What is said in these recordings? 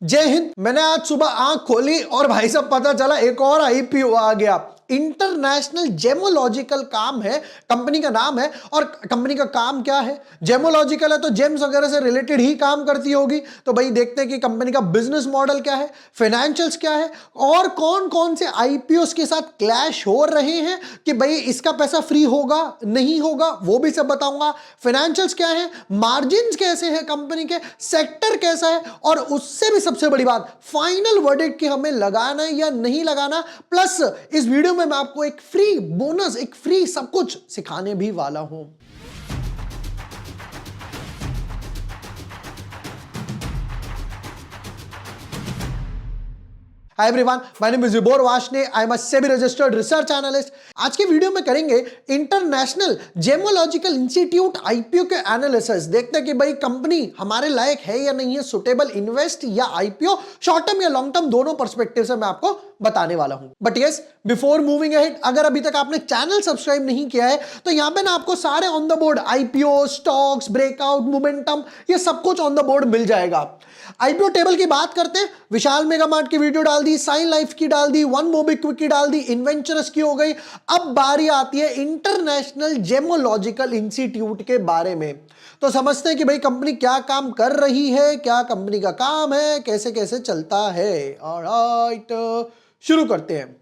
जय हिंद। मैंने आज सुबह आंख खोली और भाई साहब पता चला एक और आईपीओ आ गया। इंटरनेशनल जेमोलॉजिकल काम है, कंपनी का नाम है। और कंपनी का काम क्या है? जेमोलॉजिकल है तो जेम्स वगैरह से रिलेटेड ही काम करती होगी। तो भाई देखते हैं कि कंपनी का बिजनेस मॉडल क्या है, फाइनेंशियल्स क्या है और कौन कौन से आईपीओ के साथ क्लैश हो रहे हैं कि भाई इसका पैसा फ्री होगा नहीं होगा, वो भी सब बताऊंगा। फाइनेंशियल्स क्या है, मार्जिन कैसे है कंपनी के, सेक्टर कैसा है और उससे भी सबसे बड़ी बात फाइनल वर्डिक्ट कि हमें लगाना है या नहीं लगाना। प्लस इस वीडियो में मैं आपको एक फ्री बोनस, एक फ्री सब कुछ सिखाने भी वाला हूं। Hi everyone, my name is Vibhor Vashne. I am a SEBI registered research analyst. आज के वीडियो में करेंगे इंटरनेशनल जेमोलॉजिकल इंस्टीट्यूट आईपीओ के एनालिसिस। देखते हैं कि भाई कंपनी हमारे लायक है या नहीं है, सुटेबल इन्वेस्ट या आईपीओ, शॉर्ट टर्म या लॉन्ग टर्म दोनों पर्सपेक्टिव से मैं आपको बताने वाला हूं। But yes, before moving ahead, अगर अभी तक आपने चैनल सब्सक्राइब नहीं किया है तो यहां पे ना आपको सारे on the board IPO, stocks, breakout, momentum, ये सब कुछ ऑन द बोर्ड मिल जाएगा। आईपीओ टेबल की बात करते हैं, विशाल मेगामार्ट की वीडियो डाल दी, साइन लाइफ की डाल दी, वन मोबिक्विक की डाल दी, इन्वेंचरस की हो गई। अब बारी आती है इंटरनेशनल जेमोलॉजिकल इंस्टीट्यूट के बारे में। तो समझते हैं कि भाई कंपनी क्या काम कर रही है, क्या कंपनी का काम है, कैसे कैसे चलता है। ऑलराइट, शुरू करते हैं।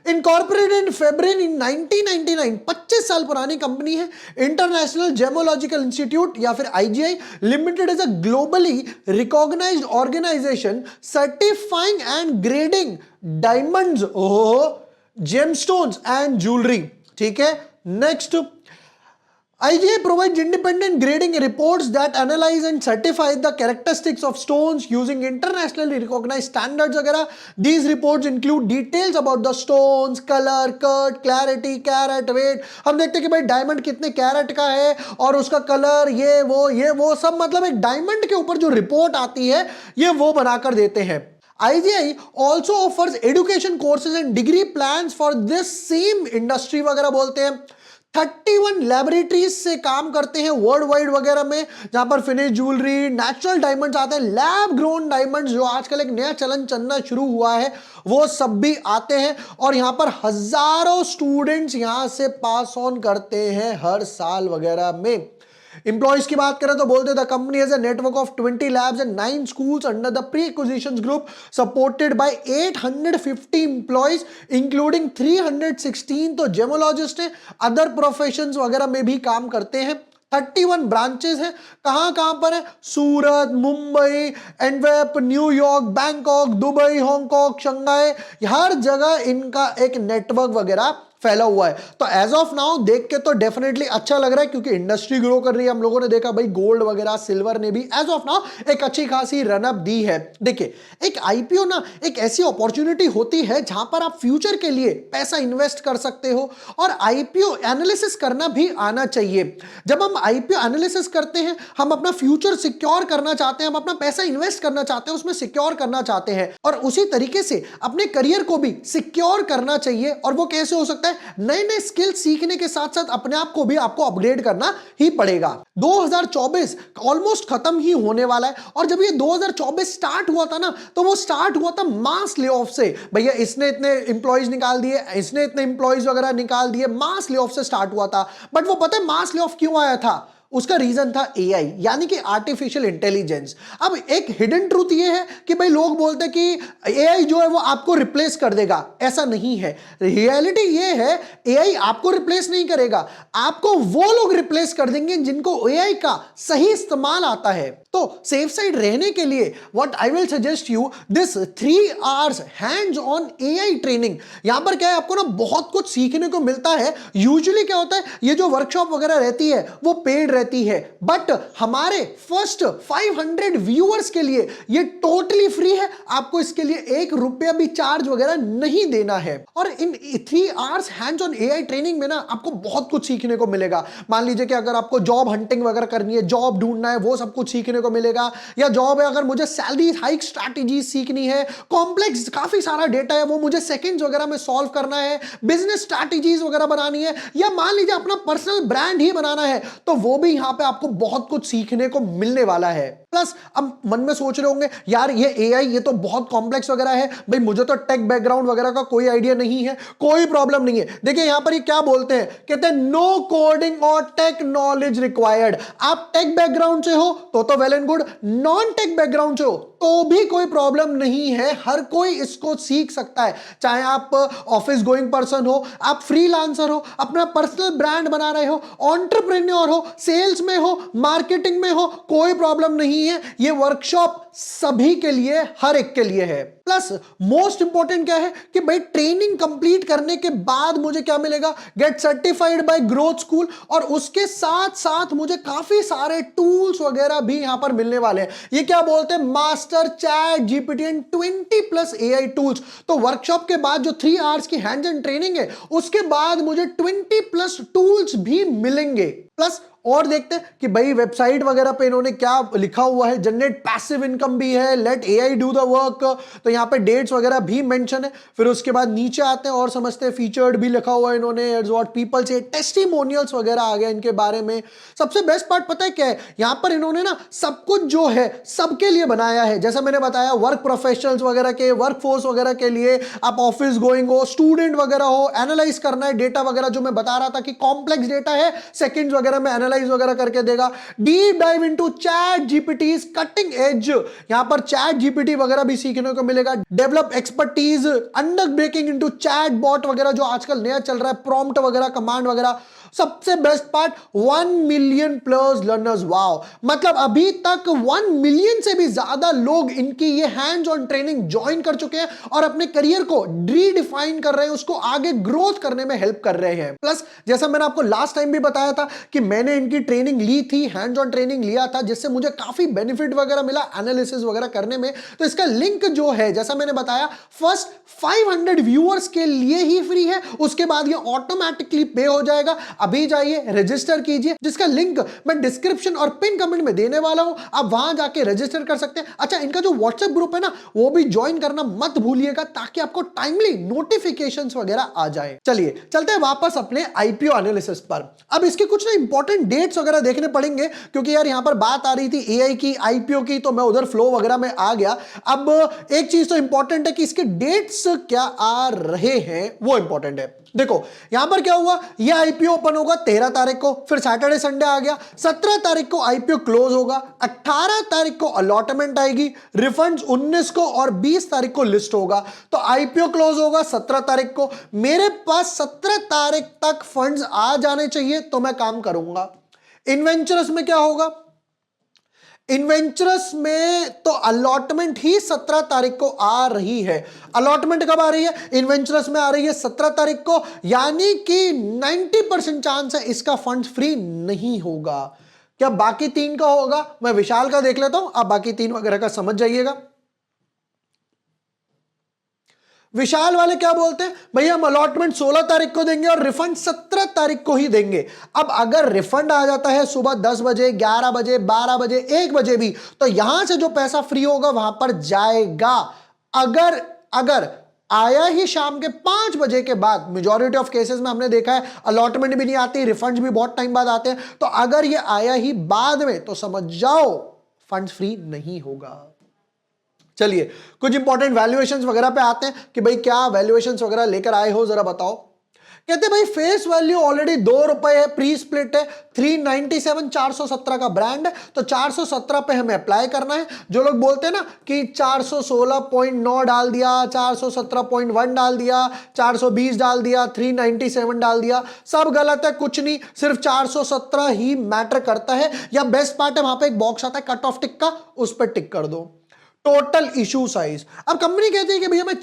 इनकॉर्पोरेटेड इन फेब्रुअरी 1999, 25 साल पुरानी कंपनी है। इंटरनेशनल जेमोलॉजिकल इंस्टीट्यूट या फिर IGI Limited is a globally recognised organisation certifying and grading diamonds, gemstones and jewellery. ठीक है, next, IGI provides independent grading reports that analyze and certify the characteristics of stones using internationally recognized standards वगैरह। These reports include details about the stones, color, cut, clarity, carat, weight। हम देखते हैं कि भाई diamond कितने carat का है और उसका कलर, ये वो सब, मतलब एक डायमंड के ऊपर जो रिपोर्ट आती है ये वो बनाकर देते हैं। IGI also offers education courses and degree plans for this same industry वगैरह बोलते हैं। 31 लैबोरेटरीज से काम करते हैं वर्ल्ड वाइड वगैरह में, जहां पर फिनिश ज्वेलरी, नेचुरल डायमंड्स आते हैं, लैब ग्रोन डायमंड्स जो आजकल एक नया चलन चलना शुरू हुआ है वो सब भी आते हैं। और यहां पर हजारों स्टूडेंट्स यहां से पास ऑन करते हैं हर साल वगैरह में। Employees की बात करें तो बोलते the company has a network of 20 labs and 9 schools under the pre acquisition group supported by 850 employees including 316 तो जेमोलॉजिस्ट हैं, अदर प्रोफेशंस वगैरह में भी काम करते हैं। 31 ब्रांचेस हैं। कहां पर है? Surat, Mumbai, Antwerp, New York, Bangkok, Dubai, Hong Kong, Shanghai, हर जगह इनका एक नेटवर्क वगैरह फैला हुआ है। तो एज ऑफ नाउ देख के तो डेफिनेटली अच्छा लग रहा है क्योंकि इंडस्ट्री ग्रो कर रही है। हम लोगों ने देखा भाई गोल्ड वगैरह, सिल्वर ने भी एज ऑफ नाउ एक अच्छी खासी रनअप दी है। देखिए, एक आईपीओ ना एक ऐसी अपॉर्चुनिटी होती है जहां पर आप फ्यूचर के लिए पैसा इन्वेस्ट कर सकते हो और आईपीओ एनालिसिस करना भी आना चाहिए। जब हम आईपीओ एनालिसिस करते हैं, हम अपना फ्यूचर सिक्योर करना चाहते हैं, हम अपना पैसा इन्वेस्ट करना चाहते हैं, उसमें सिक्योर करना चाहते हैं और उसी तरीके से अपने करियर को भी सिक्योर करना चाहिए। और वो कैसे हो सकता है? नए नए स्किल सीखने के साथ साथ अपने आप को भी आपको अपग्रेड करना ही पड़ेगा। 2024 ऑलमोस्ट खत्म ही होने वाला है और जब ये 2024 स्टार्ट हुआ था ना, तो वो स्टार्ट हुआ था मास ले ऑफ से। भैया इसने इतने एम्प्लॉइज निकाल दिए, इसने इतने एम्प्लॉइज वगैरह निकाल दिए, मास ले ऑफ से स्टार्ट हुआ था। बट वो पता है मास ले ऑफ क्यों आया था? उसका रीजन था एआई, यानी कि आर्टिफिशियल इंटेलिजेंस। अब एक हिडन ट्रूथ ये है कि भाई लोग बोलते हैं कि एआई जो है वो आपको रिप्लेस कर देगा। ऐसा नहीं है। रियलिटी ये है, एआई आपको रिप्लेस नहीं करेगा, आपको वो लोग रिप्लेस कर देंगे जिनको एआई का सही इस्तेमाल आता है। तो सेफ साइड रहने के लिए what I will suggest you this 3 hours hands on AI training. यहां पर क्या है, आपको ना बहुत कुछ सीखने को मिलता है। यूजुअली क्या होता है, ये जो वर्कशॉप वगैरह रहती है वो पेड रहती है, बट हमारे फर्स्ट 500 व्यूअर्स के लिए ये टोटली फ्री है। आपको इसके लिए 1 रुपया भी चार्ज वगैरह नहीं देना है। और इन 3 hours hands on AI training में ना आपको बहुत कुछ सीखने को मिलेगा। मान लीजिए कि अगर आपको जॉब हंटिंग वगैरह करनी है, जॉब ढूंढना है, वो सब कुछ सीखने को मिलेगा। या जॉब है, अगर मुझे सैलरी हाइक स्ट्रैटेजी सीखनी है, कॉम्प्लेक्स काफी सारा डेटा है वो मुझे सेकंड्स वगैरह में सॉल्व करना है, बिजनेस स्ट्रैटेजीज वगैरह बनानी है, या मान लीजिए अपना पर्सनल ब्रांड ही बनाना है, तो वो भी यहां पे आपको बहुत कुछ सीखने को मिलने वाला है। प्लस अब मन में सोच रहे होंगे यार ये एआई ये तो बहुत कॉम्प्लेक्स वगैरह है, भाई मुझे तो टेक बैकग्राउंड वगैरह का कोई आइडिया नहीं है। कोई प्रॉब्लम नहीं है, देखिए यहां पर ये क्या बोलते हैं, कहते हैं नो कोडिंग और टेक नॉलेज रिक्वायर्ड। आप टेक बैकग्राउंड से हो तो well and good, non tech background से हो तो भी कोई प्रॉब्लम नहीं है, हर कोई इसको सीख सकता है। चाहे आप ऑफिस गोइंग पर्सन हो, आप फ्रीलांसर हो, अपना पर्सनल ब्रांड बना रहे हो, एंटरप्रेन्योर हो, सेल्स में हो, मार्केटिंग में हो, कोई प्रॉब्लम नहीं है। ये वर्कशॉप सभी के लिए, हर एक के लिए है। प्लस मोस्ट इंपॉर्टेंट क्या है कि भाई ट्रेनिंग कंप्लीट करने के बाद मुझे क्या मिलेगा, gate certified by growth school, और उसके साथ साथ मुझे काफी सारे टूल्स वगैरह भी यहां पर मिलने वाले हैं। ये क्या बोलते हैं, master chat GPT and 20+ AI tools. तो वर्कशॉप के बाद जो 3 आवर्स की हैंड्स ऑन ट्रेनिंग है, उसके बाद मुझे 20+ टूल्स भी मिलेंगे। प्लस और देखते हैं कि भाई वेबसाइट वगैरह पे इन्होंने क्या लिखा हुआ है, जनरेट पैसिव इनकम भी है, let AI do the work, तो यहाँ पे डेट्स वगैरह भी मेंशन है। फिर उसके बाद नीचे आते हैं और समझते हैं, फीचर्ड भी लिखा हुआ है इन्होंने, व्हाट पीपल से, टेस्टिमोनियल्स वगैरह आ गया इनके बारे में। सबसे बेस्ट पार्ट पता है क्या है, यहाँ पर इन्होंने ना सब कुछ जो है सबके लिए बनाया है। जैसा मैंने बताया, वर्क प्रोफेशनल्स वगैरह के, वर्क फोर्स वगैरह के लिए, आप ऑफिस गोइंग हो, स्टूडेंट वगैरह हो, एनालाइज करना है डेटा वगैरह, जो मैं बता रहा था कि कॉम्प्लेक्स डेटा है, सेकंड्स वगैरह में एनालाइज वगैरह करके देगा। Deep dive into ChatGPT, cutting edge, यहां पर चैट जीपीटी वगैरह भी सीखने को मिलेगा। Develop expertise, under breaking into chatbot वगैरह जो आजकल नया चल रहा है, प्रॉम्प्ट वगैरह, कमांड वगैरह। सबसे best part, 1 million+ learners. Wow, मतलब अभी तक 1 मिलियन से भी ज्यादा लोग इनकी ये हैंड्स ऑन ट्रेनिंग ज्वाइन कर चुके हैं और अपने करियर को रीडिफाइन कर रहे हैं, उसको आगे ग्रोथ करने में हेल्प कर रहे हैं। प्लस जैसा मैंने आपको लास्ट टाइम भी बताया था कि मैंने इनकी ट्रेनिंग ली थी, हैंड्स ऑन ट्रेनिंग लिया था, जिससे मुझे काफी बेनिफिट वगैरह मिला एनालिसिस वगैरह करने में। तो इसका लिंक जो है, जैसा मैंने बताया, फर्स्ट 500 व्यूअर्स के लिए ही फ्री है, उसके बाद ये ऑटोमेटिकली पे हो जाएगा। अभी जाइए, रजिस्टर कीजिए, जिसका लिंक मैं डिस्क्रिप्शन और पिन कमेंट में देने वाला हूं, आप वहां जाके रजिस्टर कर सकते हैं। अच्छा, इनका जो व्हाट्सएप ग्रुप है ना, वो भी ज्वाइन करना मत भूलिएगा, ताकि आपको टाइमली नोटिफिकेशंस वगैरह आ जाए। चलिए चलते हैं वापस अपने आईपीओ एनालिसिस पर। अब इसके कुछ ना इंपॉर्टेंट डेट्स वगैरह देखने पड़ेंगे, क्योंकि यार यहां पर बात आ रही थी एआई की, आईपीओ की, तो मैं उधर फ्लो वगैरह में आ गया। अब एक चीज तो इंपॉर्टेंट है कि इसके डेट्स क्या आ रहे हैं, वो इंपॉर्टेंट है। देखो यहां पर क्या हुआ, ये आईपीओ ओपन होगा 13 तारीख को, फिर सैटरडे संडे आ गया, 17 तारीख को आईपीओ क्लोज होगा, 18 तारीख को अलॉटमेंट आएगी, रिफंड्स 19 को और 20 तारीख को लिस्ट होगा। तो आईपीओ क्लोज होगा 17 तारीख को, मेरे पास 17 तारीख तक फंड्स आ जाने चाहिए, तो मैं काम करूंगा। इन्वेंचरस में क्या होगा, इन्वेंचरस में तो अलॉटमेंट ही 17 तारीख को आ रही है। अलॉटमेंट कब आ रही है, इन्वेंचरस में आ रही है 17 तारीख को, यानी कि 90% चांस है इसका फंड फ्री नहीं होगा। क्या बाकी 3 का होगा, मैं विशाल का देख लेता हूं, आप बाकी 3 वगैरह का समझ जाइएगा। विशाल वाले क्या बोलते हैं, भैया हम अलॉटमेंट 16 तारीख को देंगे और रिफंड 17 तारीख को ही देंगे। अब अगर रिफंड आ जाता है सुबह 10 बजे, 11 बजे, 12 बजे, 1 बजे भी, तो यहां से जो पैसा फ्री होगा वहां पर जाएगा। अगर अगर आया ही शाम के 5 बजे के बाद, मेजॉरिटी ऑफ केसेस में हमने देखा है अलॉटमेंट भी नहीं आती, रिफंड भी बहुत टाइम बाद आते हैं, तो अगर ये आया ही बाद में, तो समझ जाओ फंड फ्री नहीं होगा। चलिए कुछ इंपॉर्टेंट वैल्यूएशंस वगैरह पे आते हैं कि भाई क्या वैल्यूएशंस वगैरह लेकर आए हो, जरा बताओ। कहते भाई फेस वैल्यू ऑलरेडी ₹2 है, प्री स्प्लिट है, 397, 417 का ब्रांड है, तो 417 पे हमें अप्लाई करना है। जो लोग बोलते हैं ना कि 416.9 डाल दिया, 417.1 डाल दिया, 420 डाल दिया, 397 डाल दिया, सब गलत है, कुछ नहीं, सिर्फ 417 ही मैटर करता है। या बेस्ट पार्ट है, वहां पे एक बॉक्स आता है कट ऑफ टिक का, उस पर टिक कर दो। टोटल इशू साइज, अब कंपनी कहती है कि भैया हमें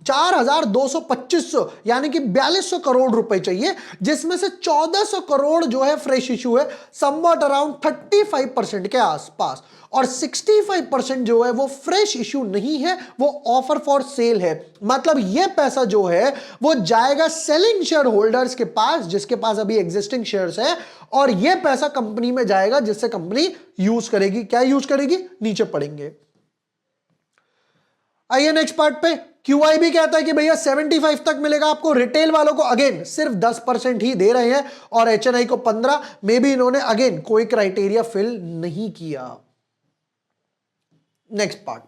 4,225 यानी कि 4200 करोड़ रुपए चाहिए, जिसमें से 1400 करोड़ जो है फ्रेश इशू है, समवट अराउंड 35% के आसपास, और 65% जो है वो फ्रेश इशू नहीं है, वो ऑफर फॉर सेल है। मतलब ये पैसा जो है वो जाएगा सेलिंग शेयर होल्डर्स के पास, जिसके पास अभी एग्जिस्टिंग शेयर्स है, और ये पैसा कंपनी में जाएगा, जिससे कंपनी यूज करेगी। क्या यूज करेगी, नीचे पढ़ेंगे। आइए नेक्स्ट पार्ट पे। QI भी कहता है कि भैया 75 तक मिलेगा आपको। रिटेल वालों को अगेन सिर्फ 10% ही दे रहे हैं, और HNI को 15। में भी इन्होंने अगेन कोई क्राइटेरिया फिल नहीं किया। नेक्स्ट पार्ट,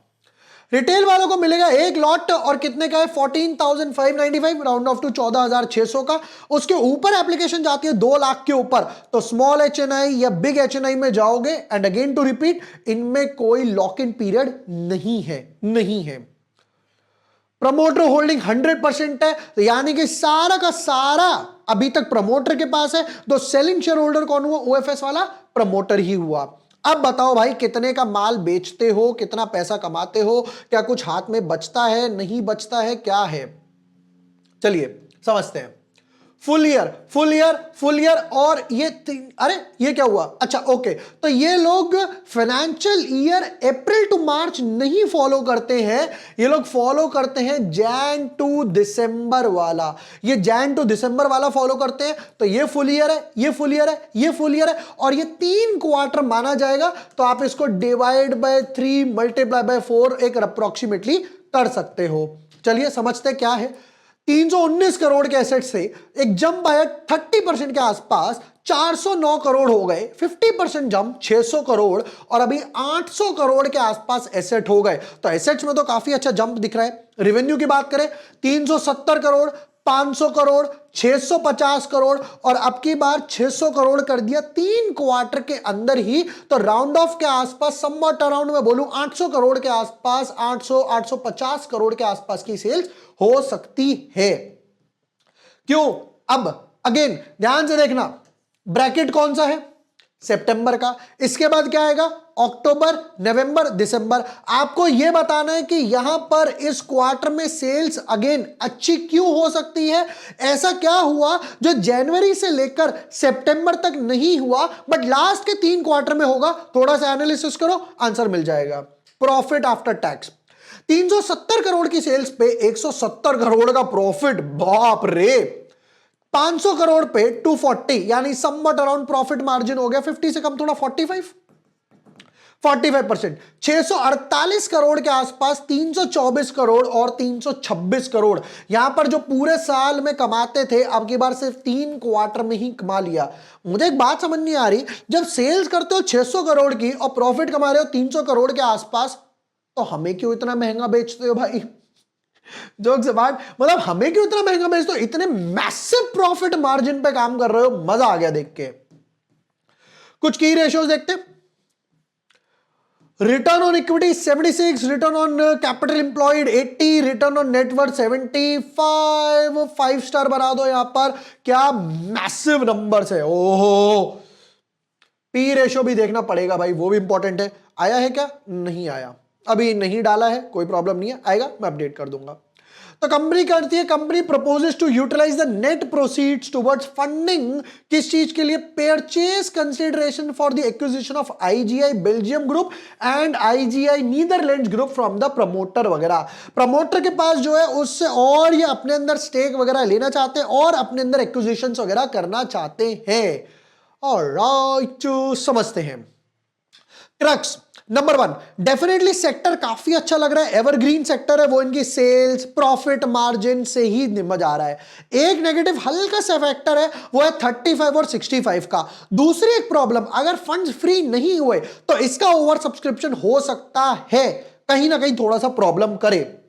रिटेल वालों को मिलेगा एक लॉट और कितने का है 14,595 राउंड ऑफ टू 14,600 का। उसके ऊपर एप्लीकेशन जाती है 2 लाख के ऊपर, तो स्मॉल HNI या बिग HNI में जाओगे। एंड अगेन टू रिपीट, इनमें कोई लॉक इन पीरियड नहीं है। प्रमोटर होल्डिंग 100% है, तो यानी कि सारा का सारा अभी तक प्रमोटर के पास है। तो सेलिंग शेयर होल्डर कौन हुआ? OFS वाला प्रमोटर ही हुआ। अब बताओ भाई, कितने का माल बेचते हो, कितना पैसा कमाते हो, क्या कुछ हाथ में बचता है, नहीं बचता है, क्या है? चलिए समझते हैं। फुल ईयर और अरे ये क्या हुआ? अच्छा ओके, तो ये लोग फाइनेंशियल ईयर अप्रैल टू मार्च नहीं फॉलो करते हैं, ये लोग फॉलो करते हैं जैन टू दिसंबर वाला। ये जैन टू दिसंबर वाला फॉलो करते हैं, तो ये फुल ईयर है, ये फुल ईयर है, ये फुल ईयर है, और ये 3 क्वार्टर माना जाएगा। तो आप इसको डिवाइड बाय 3 मल्टीप्लाई बाय 4 एक अप्रोक्सीमेटली कर सकते हो। चलिए समझते क्या है। 319 करोड़ के एसेट से एक जंप आया 30% के आसपास, 409 करोड़ हो गए, 50% जंप 600 करोड़, और अभी 800 करोड़ के आसपास एसेट हो गए। तो एसेट्स में तो काफी अच्छा जंप दिख रहा है। रेवेन्यू की बात करें, 370 करोड़, 500 करोड़, 650 करोड़, और अब की बार 600 करोड़ कर दिया 3 क्वार्टर के अंदर ही। तो राउंड ऑफ के आसपास, समवट अराउंड में बोलूं 800 करोड़ के आसपास, 850 करोड़ के आसपास की सेल्स हो सकती है। क्यों? अब अगेन ध्यान से देखना, ब्रैकेट कौन सा है? सितंबर का। इसके बाद क्या आएगा? अक्टूबर, नवंबर, दिसंबर। आपको यह बताना है कि यहां पर इस क्वार्टर में सेल्स अगेन अच्छी क्यों हो सकती है। ऐसा क्या हुआ जो जनवरी से लेकर सितंबर तक नहीं हुआ बट लास्ट के 3 क्वार्टर में होगा? थोड़ा सा एनालिसिस करो, आंसर मिल जाएगा। प्रॉफिट आफ्टर टैक्स, 370 करोड़ की सेल्स पे 170 करोड़ का प्रॉफिट, बाप रे। 500 करोड़ पे 240, यानी समवट अराउंड प्रॉफिट मार्जिन हो गया 50 से कम थोड़ा 45%। 648 करोड़ के आसपास 324 करोड़ और 326 करोड़, यहां पर जो पूरे साल में कमाते थे अब की बार सिर्फ 3 क्वार्टर में ही कमा लिया। मुझे एक बात समझ नहीं आ रही, जब सेल्स करते हो 600 करोड़ की और प्रॉफिट कमा रहे हो 300 करोड़ के आसपास, तो हमें क्यों इतना महंगा बेचते हो भाई? जोक्स अपार्ट, मतलब हमें क्यों इतना महंगा बेचते हो? इतने मैसिव प्रॉफिट मार्जिन पे काम कर रहे हो, मजा आ गया देख के। कुछ की रेशियोज देखते, return on equity 76, return on capital employed 80, return on net worth 75, 5 star बना दो यहां पर। क्या मैसिव नंबर्स है। ओहो, पी रेशियो भी देखना पड़ेगा भाई, वो भी इंपॉर्टेंट है। आया है क्या? नहीं आया, अभी नहीं डाला है, कोई प्रॉब्लम नहीं है, आएगा मैं अपडेट कर दूंगा। तो कंपनी करती है, company proposes to utilise the net proceeds towards funding, किस चीज के लिए? Purchase consideration for the acquisition of IGI Belgium group and IGI Netherlands group from the promoter वगैरह। प्रमोटर के पास जो है उससे और ये अपने अंदर स्टेक वगैरह लेना चाहते हैं और अपने अंदर एक्विजिशन वगैरह करना चाहते हैं। ऑलराइट, समझते हैं। क्रक्स नंबर 1, डेफिनेटली सेक्टर काफी अच्छा लग रहा है, एवरग्रीन सेक्टर है वो। इनकी सेल्स, प्रॉफिट मार्जिन से ही निमज आ रहा है। एक नेगेटिव हल्का सा फैक्टर है, वो है 35 और 65 का। दूसरी एक प्रॉब्लम, अगर फंड्स फ्री नहीं हुए तो इसका ओवर सब्सक्रिप्शन हो सकता है, कहीं ना कहीं थोड़ा सा प्रॉब्लम करे।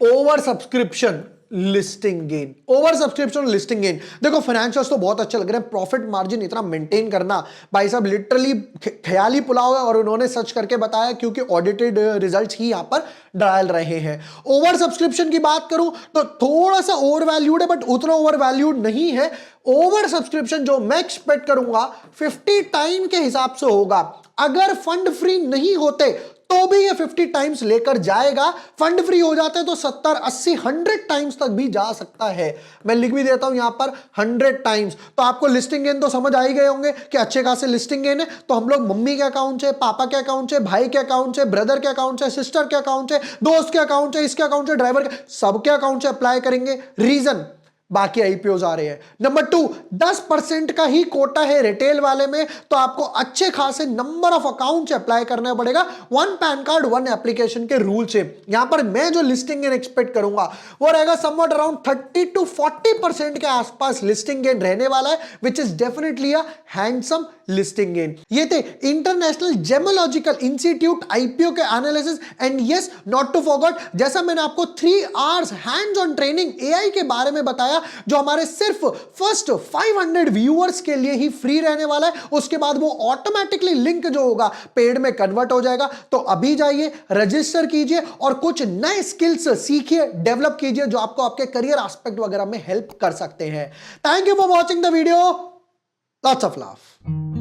Over subscription listing gain, over subscription listing gain. देखो फाइनेंशियल्स तो बहुत अच्छे लग रहे हैं, प्रॉफिट मार्जिन इतना मेंटेन करना भाई साहब लिटरली ख्याली पुलाव है, और उन्होंने सर्च करके बताया क्योंकि ऑडिटेड रिजल्ट्स ही यहां पर डाल रहे हैं। ओवर सब्सक्रिप्शन की बात करूं तो थोड़ा सा ओवर वैल्यूड है बट उतना ओवर वैल्यूड नहीं है। ओवर सब्सक्रिप्शन जो मैं एक्सपेक्ट करूंगा 50 टाइम के हिसाब से होगा। अगर फंड फ्री नहीं होते तो भी ये 50 टाइम्स लेकर जाएगा, फंड फ्री हो जाते हैं तो 70, 80, 100 टाइम्स तक भी जा सकता है। मैं लिख भी देता हूं यहां पर 100 टाइम्स। तो आपको लिस्टिंग गेन तो समझ आ ही गए होंगे कि अच्छे खासे लिस्टिंग गेन है। तो हम लोग मम्मी के अकाउंट से, पापा के अकाउंट से, भाई के अकाउंट से, ब्रदर के अकाउंट से, सिस्टर के अकाउंट से, दोस्त के अकाउंट से, इसके अकाउंट से, ड्राइवर के, सबके अकाउंट से अप्लाई करेंगे। रीजन, बाकी आईपीओज आ रहे हैं। नंबर 2, 10% का ही कोटा है रिटेल वाले में, तो आपको अच्छे खासे नंबर ऑफ अकाउंट्स अप्लाई करना पड़ेगा। 1 पैन कार्ड 1 एप्लीकेशन के रूल से यहां पर मैं जो लिस्टिंग गेन एक्सपेक्ट करूंगा वो रहेगा समवट अराउंड 30 to 40% के आसपास लिस्टिंग गेन रहने वाला है, which is definitely a handsome listing gain. ये थे इंटरनेशनल जेमोलॉजिकल इंस्टीट्यूट आईपीओ के analysis. And yes, not to forget, जैसा मैंने आपको 3 hours hands on training AI के बारे में बताया जो हमारे सिर्फ फर्स्ट 500 व्यूअर्स के लिए ही फ्री रहने वाला है, उसके बाद वो ऑटोमेटिकली लिंक जो होगा पेड में कन्वर्ट हो जाएगा। तो अभी जाइए, रजिस्टर कीजिए और कुछ नए स्किल्स सीखिए, डेवलप कीजिए जो आपको आपके करियर एस्पेक्ट वगैरह में हेल्प कर सकते हैं। Thank you for watching the video, lots of love.